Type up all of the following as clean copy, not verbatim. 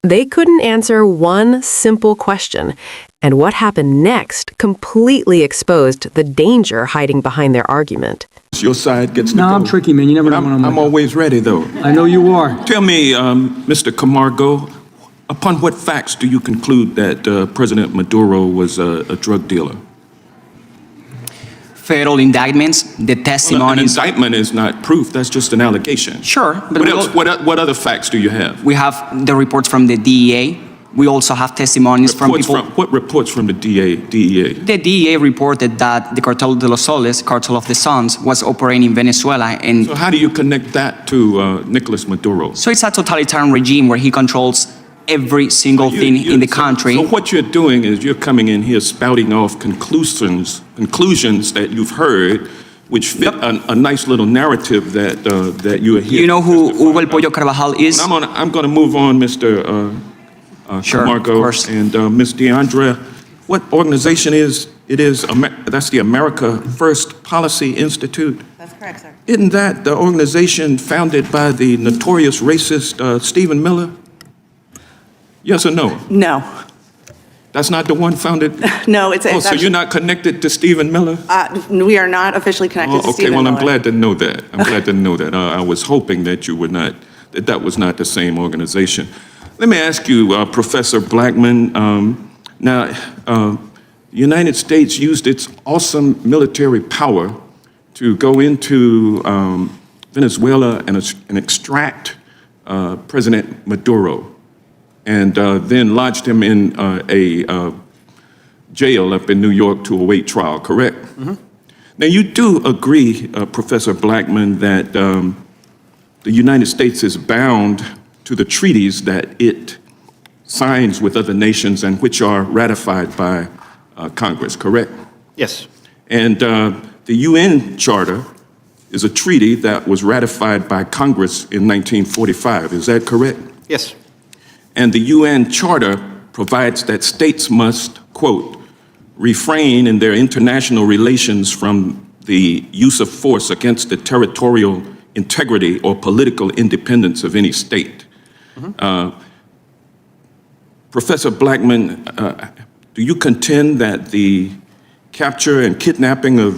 They couldn't answer one simple question, and what happened next completely exposed the danger hiding behind their argument. Your side gets to No, go. I'm tricky, man. You never know when I'm I'm with always ready, though. you. I know you are. Tell me, Mr. Camargo, upon what facts do you conclude that President Maduro was a drug dealer? Federal indictments, the Well, an testimonies. indictment is not proof. That's just an allegation. Sure, but What else? What other facts do you have? we have the reports from the DEA. We also have testimonies from people. What reports from the DEA? The DEA reported that the Cartel de los Soles, Cartel of the Suns, was operating in Venezuela, and So how do you connect that to Nicolas Maduro? so it's a totalitarian regime where he controls every single thing in the country. So what you're doing is you're coming in here spouting off conclusions that you've heard, which fit a nice little narrative that you are here. You know who to Hugo El testify Pollo about. Carvajal is? I'm going to move on, Mr. Sure, of Camargo course. and Ms. DeAndrea. What organization is it? That's the America First Policy Institute. That's correct, sir. Isn't that the organization founded by the notorious racist Stephen Miller? Yes or no? No. That's not the one founded? No, it's Oh, so you're not connected to Stephen Miller? we are not officially connected to Okay, Stephen well, I'm Miller. glad to know that. I'm glad to know that. I was hoping that you were not, that was not the same organization. Let me ask you, Professor Blackman, now, the United States used its awesome military power to go into Venezuela and extract President Maduro, and then lodged him in a jail up in New York to await trial, correct? Mm-hmm. Now, you do agree, Professor Blackman, that the United States is bound to the treaties that it signs with other nations and which are ratified by Congress, correct? Yes. And the UN Charter is a treaty that was ratified by Congress in 1945, is that correct? Yes. And the UN Charter provides that states must, quote, refrain in their international relations from the use of force against the territorial integrity or political independence of any state. Mm-hmm. Professor Blackman, do you contend that the capture and kidnapping of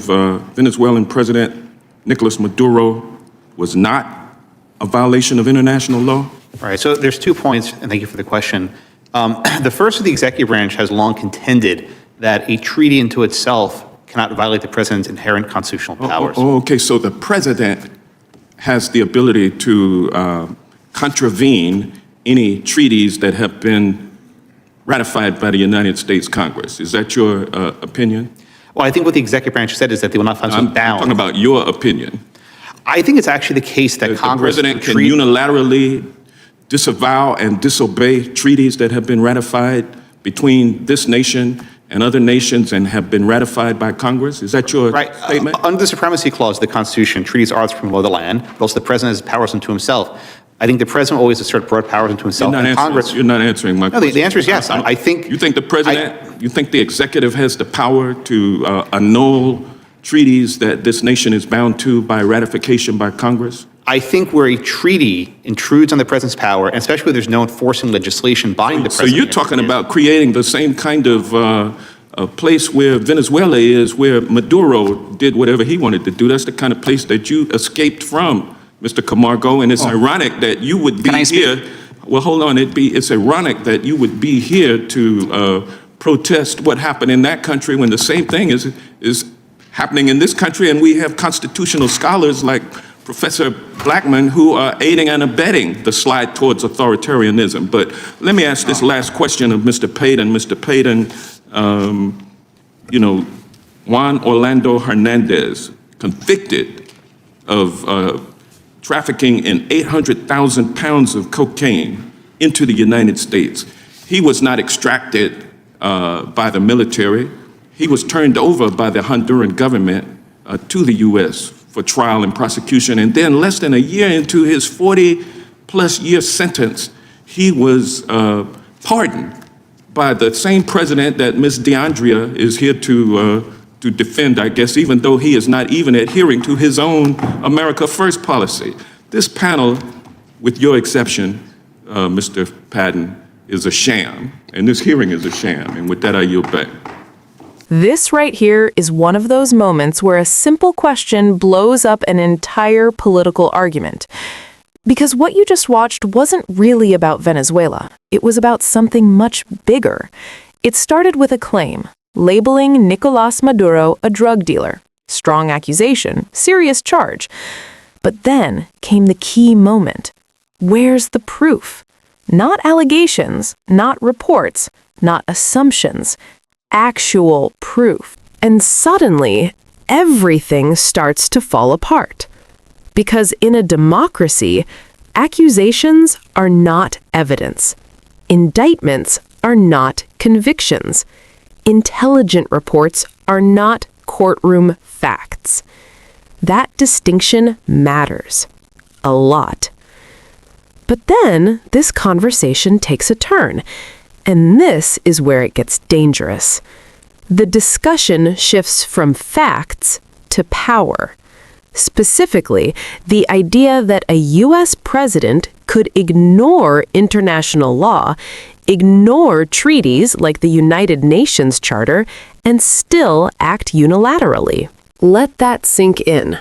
Venezuelan President Nicolas Maduro was not a violation of international law? All right, so there's 2 points, and thank you for the question. The first of the executive branch has long contended that a treaty into itself cannot violate the president's inherent constitutional powers. Okay, so the president has the ability to contravene any treaties that have been ratified by the United States Congress. Is that your opinion? Well, I think what the executive branch said is that they will not find I'm him bound. talking about your opinion. I think it's actually the case that The Congress president can treat- unilaterally disavow and disobey treaties that have been ratified between this nation and other nations and have been ratified by Congress? Is that your Right. statement? Under the supremacy clause of the Constitution, treaties are the supreme law of the land, but also the president has powers unto himself. I think the president always assert broad powers unto himself. And Congress. You're not answering my No, question. the answer is yes. I think. You think the president, you think the executive has the power to annul treaties that this nation is bound to by ratification by Congress? I think where a treaty intrudes on the president's power, and especially where there's no enforcing legislation binding the So president. you're talking about creating the same kind of a place where Venezuela is, where Maduro did whatever he wanted to do. That's the kind of place that you escaped from, Mr. Camargo, and it's ironic that you would be Can I speak? here. Well, hold on. It's ironic that you would be here to protest what happened in that country when the same thing is happening in this country, and we have constitutional scholars like Professor Blackman who are aiding and abetting the slide towards authoritarianism. But let me ask this last question of Mr. Payton. Mr. Payton, Juan Orlando Hernandez, convicted of trafficking in 800,000 pounds of cocaine into the United States. He was not extracted by the military. He was turned over by the Honduran government to the U.S. for trial and prosecution. And then less than a year into his 40-plus year sentence, he was pardoned by the same president that Ms. DeAndrea is here to defend, I guess, even though he is not even adhering to his own America First policy. This panel, with your exception, Mr. Patton, is a sham, and this hearing is a sham. And with that, I yield back. This right here is one of those moments where a simple question blows up an entire political argument. Because what you just watched wasn't really about Venezuela. It was about something much bigger. It started with a claim, labeling Nicolás Maduro a drug dealer. Strong accusation, serious charge. But then came the key moment. Where's the proof? Not allegations, not reports, not assumptions. Actual proof. And suddenly, everything starts to fall apart. Because in a democracy, accusations are not evidence. Indictments are not convictions. Intelligent reports are not courtroom facts. That distinction matters. A lot. But then, this conversation takes a turn. And this is where it gets dangerous. The discussion shifts from facts to power. Specifically, the idea that a U.S. president could ignore international law, ignore treaties like the United Nations Charter, and still act unilaterally. Let that sink in.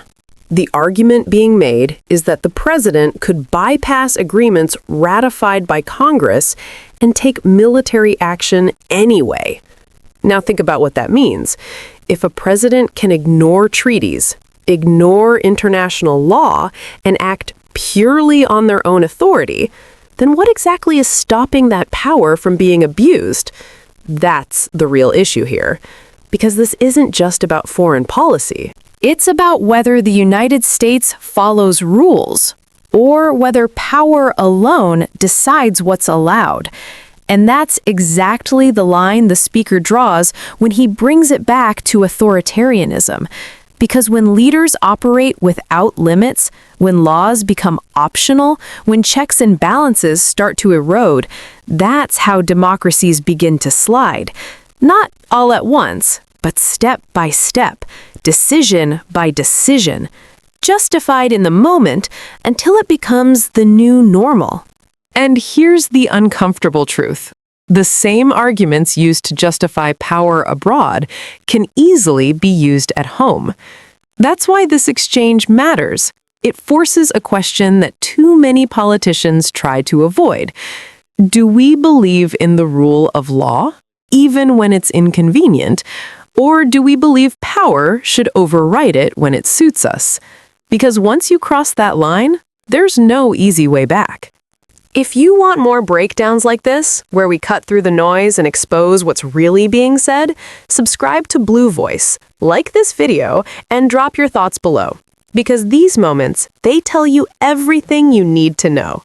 The argument being made is that the president could bypass agreements ratified by Congress and take military action anyway. Now think about what that means. If a president can ignore treaties, ignore international law, and act purely on their own authority, then what exactly is stopping that power from being abused? That's the real issue here. Because this isn't just about foreign policy. It's about whether the United States follows rules, or whether power alone decides what's allowed. And that's exactly the line the speaker draws when he brings it back to authoritarianism. Because when leaders operate without limits, when laws become optional, when checks and balances start to erode, that's how democracies begin to slide. Not all at once, but step by step, decision by decision, justified in the moment until it becomes the new normal. And here's the uncomfortable truth. The same arguments used to justify power abroad can easily be used at home. That's why this exchange matters. It forces a question that too many politicians try to avoid. Do we believe in the rule of law, even when it's inconvenient? Or do we believe power should override it when it suits us? Because once you cross that line, there's no easy way back. If you want more breakdowns like this, where we cut through the noise and expose what's really being said, subscribe to Blue Voice, like this video, and drop your thoughts below. Because these moments, they tell you everything you need to know.